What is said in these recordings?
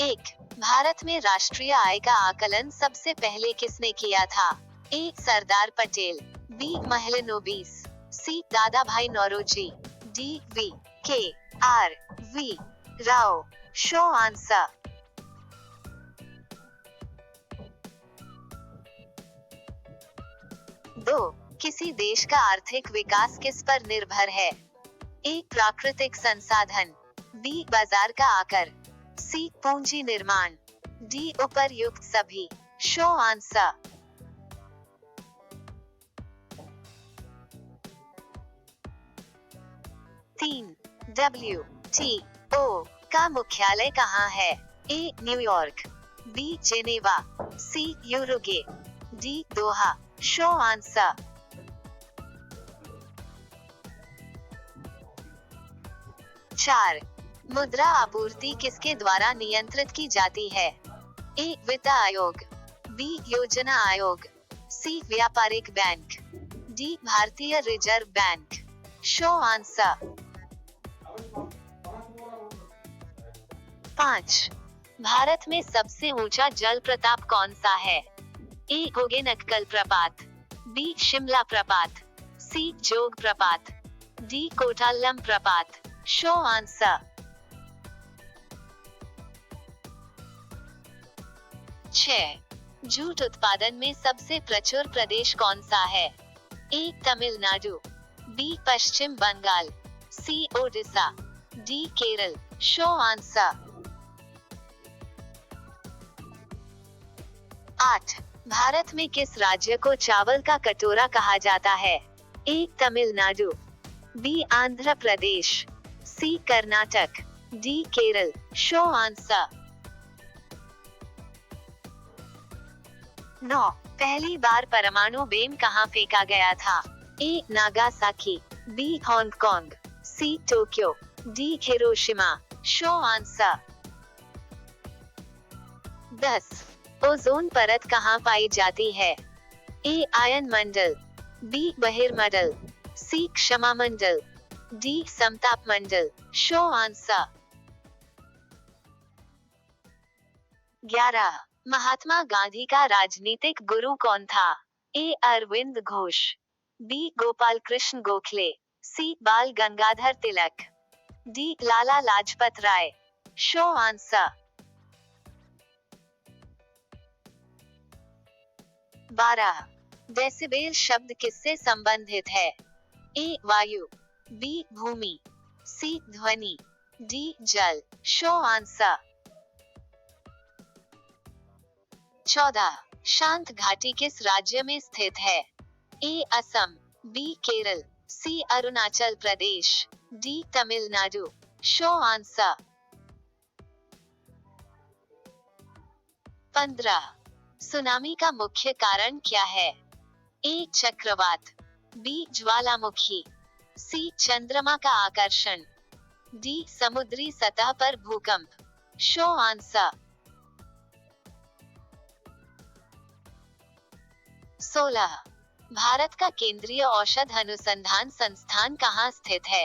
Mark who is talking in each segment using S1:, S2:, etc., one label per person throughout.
S1: एक, भारत में राष्ट्रीय आय का आकलन सबसे पहले किसने किया था? A, Sardar Patel, B, Mahalanobis, C, Dadabhai Naoroji, D, V K R V Rao. Show answer. 2, किसी देश का आर्थिक विकास किस पर निर्भर है? ए, प्राकृतिक संसाधन, बी, बाजार का आकर, सी, पूंजी निर्माण, डी, उपर्युक्त सभी। Show answer. 3, WTO का मुख्यालय कहाँ है? A, New York, B, Geneva, C, Uruguay, D, Doha. Show answer. 4, मुद्रा आपूर्ति किसके द्वारा नियंत्रित की जाती है? ए, वित्त आयोग, बी, योजना आयोग, सी, व्यापारिक बैंक, डी, भारतीय reserve bank. Show answer. 5, Bharat में सबसे ऊंचा जल प्रपात कौन सा है? ए, गोगेनक्कल प्रपात, बी, शिमला प्रपात, सी, जोग प्रपात, डी, कोटाल्लम प्रपात। Show answer. 6, जूट उत्पादन में सबसे प्रचुर प्रदेश कौन सा है? A, Tamil Nadu, B, Paschim Bangal, C, Odisha, D, Kerala. Show answer. 8, Bharat में किस राज्य को चावल का कटोरा कहा जाता है? A, Tamil Nadu, B, Andhra Pradesh, C, Karnataka, D, Kerala. Show answer. 9, पहली बार परमाणु बम कहाँ फेंका गया था? A, Nagasaki, B, Hong Kong, C, Tokyo, D, Hiroshima. Show answer. 10, ozone परत कहाँ पाई जाती है? ए, आयन मंडल, बी, बहिर्मंडल, सी, क्षमा मंडल, डी, समताप मंडल। Show answer. 11, महात्मा गांधी का राजनीतिक गुरु कौन था? A, Arvind Ghosh, B, Gopal Krishna Gokhale, C, Bal Gangadhar Tilak, D, Lala Lajpat Rai. Show answer. 12, decibel शब्द किससे संबंधित है? ए, वायु, बी, भूमि, सी, ध्वनि, डी, जल। Show answer. 14, शांत घाटी किस राज्य में स्थित है? A, Assam, B, Kerala, C, Arunachal Pradesh, D, Tamil Nadu. Show answer. 15, tsunami का मुख्य कारण क्या है? ए, चक्रवात, बी, ज्वालामुखी, सी, चंद्रमा का आकर्षण, डी, समुद्री सतह पर भूकंप। Show answer. 16, भारत का केंद्रीय औषध अनुसंधान संस्थान कहाँ स्थित है?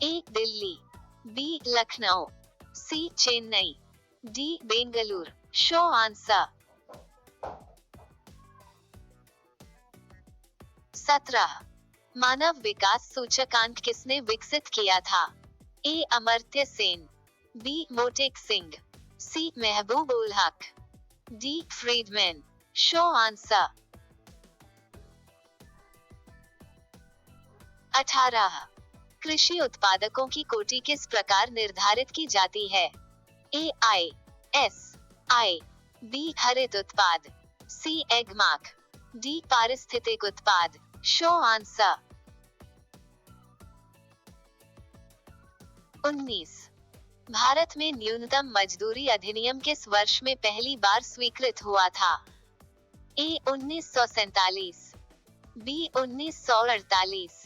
S1: A, Delhi, B, Lucknow, C, Chennai, D, Bengaluru. Show answer. 17, मानव विकास सूचकांक किसने विकसित किया था? A, Amartya Sen, B, Montek Singh, C, Mahbub ul हक, डी, फ्रीडमैन। Show answer. 18, कृषि उत्पादकों की कोटि किस प्रकार निर्धारित की जाती है? ए, आई एस आई, बी, हरित उत्पाद, सी, एगमार्क, डी, पारिस्थितिक उत्पाद। Show answer. 19, भारत में न्यूनतम मजदूरी अधिनियम किस वर्ष में पहली बार स्वीकृत हुआ था? A, 1947, B, 1948,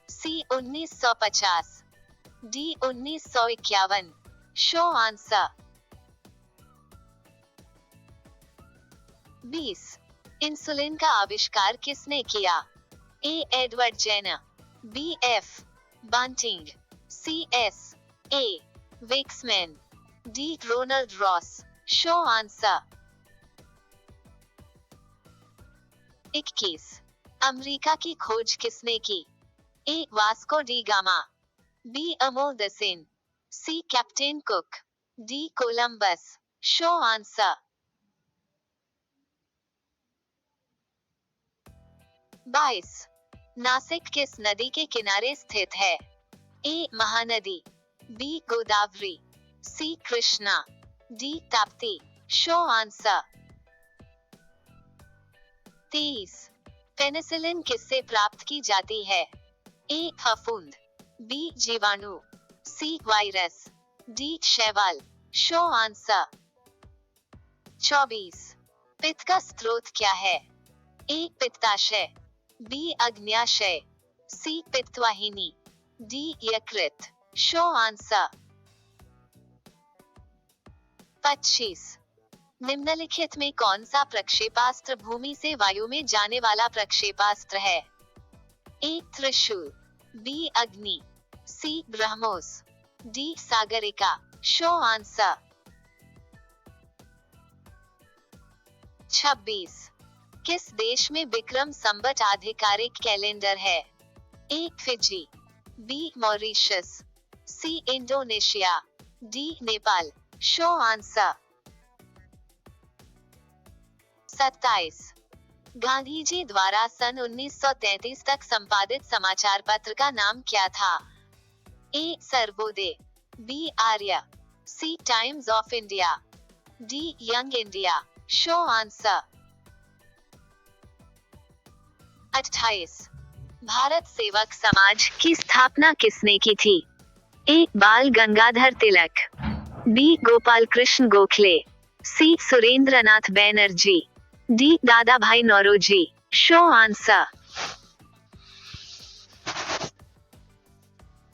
S1: C, 1950, D, 1951। Show answer. 20, insulin का आविष्कार किसने किया? A, Edward Jenner, B, F, Banting, C, S, A, Waksman, D Ronald Ross. Show answer. 21 America की खोज किसने की? A Vasco da Gama, B अमोल्द Sen, C Captain Cook, D Columbus. Show answer. 22 Nashik किस नदी के किनारे स्थित है? A Mahanadi, B Godavari, C Krishna, D Tapti. Show answer. 23 penicillin किससे प्राप्त की जाती है? ए फफूंद, बी जीवाणु, सी वायरस, डी शैवाल। Show answer. 24 पित्त का स्रोत क्या है? ए पित्ताशय, बी अग्न्याशय, सी पित्तवाहिनी, डी यकृत। Show answer. 25 निम्नलिखित में कौन सा प्रक्षेपास्त्र भूमि से वायु में जाने वाला प्रक्षेपास्त्र है? ए Trishul, B Agni, C BrahMos, D Sagarika. Show answer. 26 किस देश में विक्रम संवत आधिकारिक कैलेंडर है? A Fiji, B Mauritius, C Indonesia, D Nepal. Show answer. 27 Gandhi ji द्वारा सन 1933 तक संपादित समाचार पत्र का नाम क्या था? A Sarvodaya, B Arya, C Times of India, D Young India. Show answer. 28 Bharat Sevak Samaj की स्थापना किसने की थी? A Bal Gangadhar Tilak, B Gopal Krishna Gokhale, C Surendranath Banerjee, D Dadabhai Naoroji. Show answer.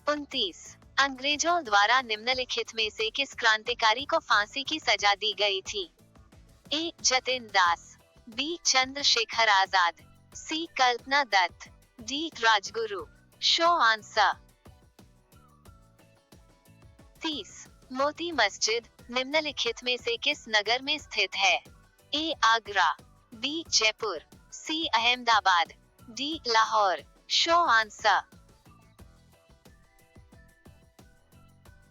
S1: 29 अंग्रेजों द्वारा निम्नलिखित में से किस क्रांतिकारी को फांसी की सजा दी गई थी? A Jatin Das, B Chandrashekhar Azad, C Kalpana Dutt, D Rajguru. Show answer. 30 Moti मस्जिद निम्नलिखित में से किस नगर में स्थित है? A Agra, B Jaipur, C Ahmedabad, D Lahore. Show answer.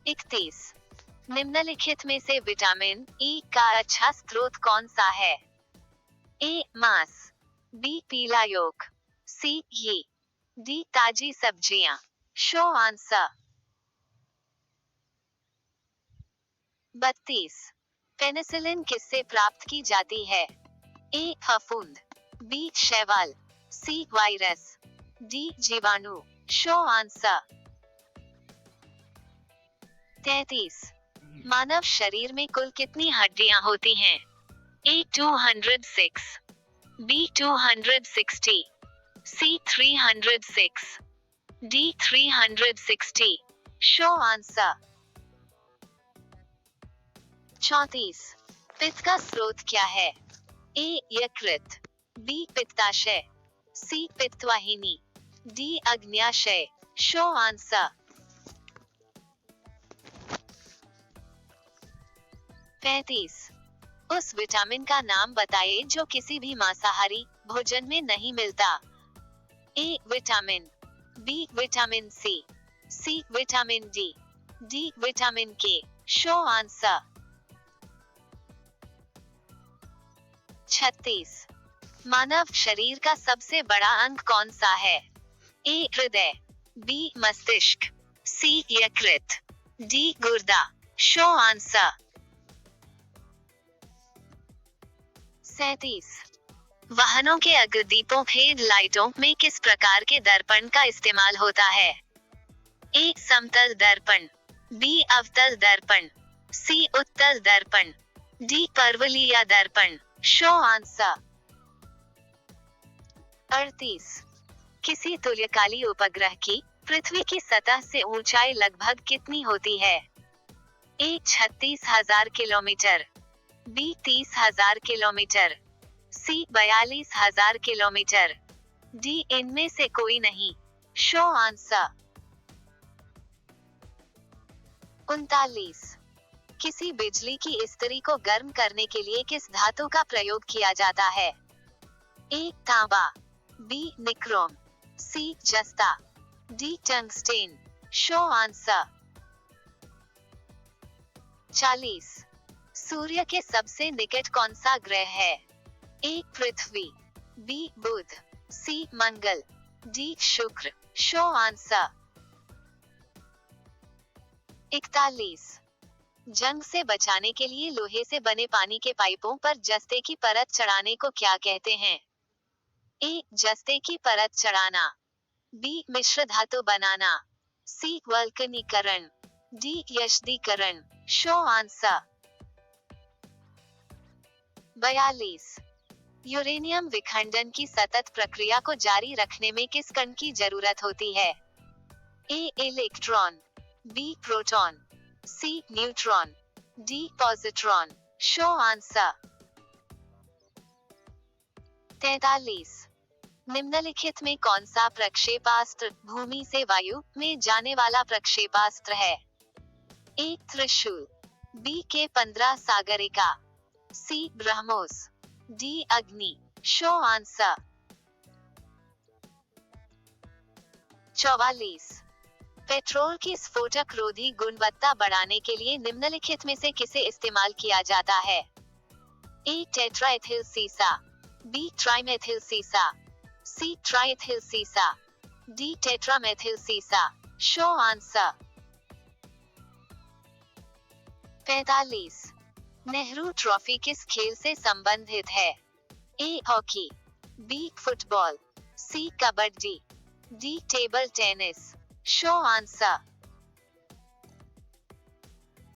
S1: 31 निम्नलिखित में से विटामिन ई का अच्छा स्रोत कौन सा है? ए मांस, बी पीला योक, सी घी, डी ताजी सब्जियां। Show answer. 32 पेनिसिलिन किससे प्राप्त की जाती है? ए फफूंद, बी शैवाल, सी वायरस, डी जीवाणु। Show answer. 33 मानव शरीर में कुल कितनी हड्डियां होती हैं? A 206, B 260, C 306, D 360। Show answer. 34 पित्त का स्रोत क्या है? ए यकृत, बी पित्ताशय, सी पित्तवाहिनी, डी अग्न्याशय। Show answer. 35 उस विटामिन का नाम बताइए जो किसी भी मांसाहारी भोजन में नहीं मिलता। A vitamin, B vitamin C, C vitamin D, D vitamin K. Show answer. 36 मानव शरीर का सबसे बड़ा अंग कौन सा है? ए हृदय, बी मस्तिष्क, सी यकृत, डी गुर्दा। Show answer. 37 वाहनों के अग्रदीपों हेड लाइटों में किस प्रकार के दर्पण का इस्तेमाल होता है? ए समतल दर्पण, बी अवतल दर्पण, सी उत्तल दर्पण, डी परवलयिक दर्पण। Show answer. 38 किसी तुल्यकाली उपग्रह की पृथ्वी की सतह से ऊंचाई लगभग कितनी होती है? ए 36,000 किलोमीटर, बी 30,000 किलोमीटर, सी 42,000 किलोमीटर, डी इनमें से कोई नहीं। Show answer. 39 किसी बिजली की इस्त्री को गर्म करने के लिए किस धातु का प्रयोग किया जाता है? ए तांबा, बी निक्रोम, सी जस्ता, डी टंगस्टेन। Show answer. 40। सूर्य के सबसे निकट कौन सा ग्रह है? ए पृथ्वी, बी बुध, सी मंगल, डी शुक्र। Show answer. 41। जंग से बचाने के लिए लोहे से बने पानी के पाइपों पर जस्ते की परत चढ़ाने को क्या कहते हैं? ए जस्ते की परत चढ़ाना, बी मिश्र धातु बनाना, सी वल्कनीकरण, डी यशदीकरण। Show answer. 42। यूरेनियम विखंडन की सतत प्रक्रिया को जारी रखने में किस कण की जरूरत होती है? A electron, B proton, C neutron, D positron. Show answer. 43। निम्नलिखित में कौन सा प्रक्षेपास्त्र भूमि से वायु में जाने वाला प्रक्षेपास्त्र है? ए त्रिशूल, बी K-15 सागरिका, सी ब्रह्मोस, डी अग्नि। Show answer. 44। पेट्रोल की स्फोटक रोधी गुणवत्ता बढ़ाने के लिए निम्नलिखित में से किसे इस्तेमाल किया जाता है? ए टेट्राएथिल सीसा, बी ट्राइमेथिल सीसा, सी ट्राइएथिल सीसा, डी टेट्रामेथिल सीसा। Show answer. 45। नेहरू ट्रॉफी किस खेल से संबंधित है? A hockey, B football, C kabaddi, D table tennis. Show answer.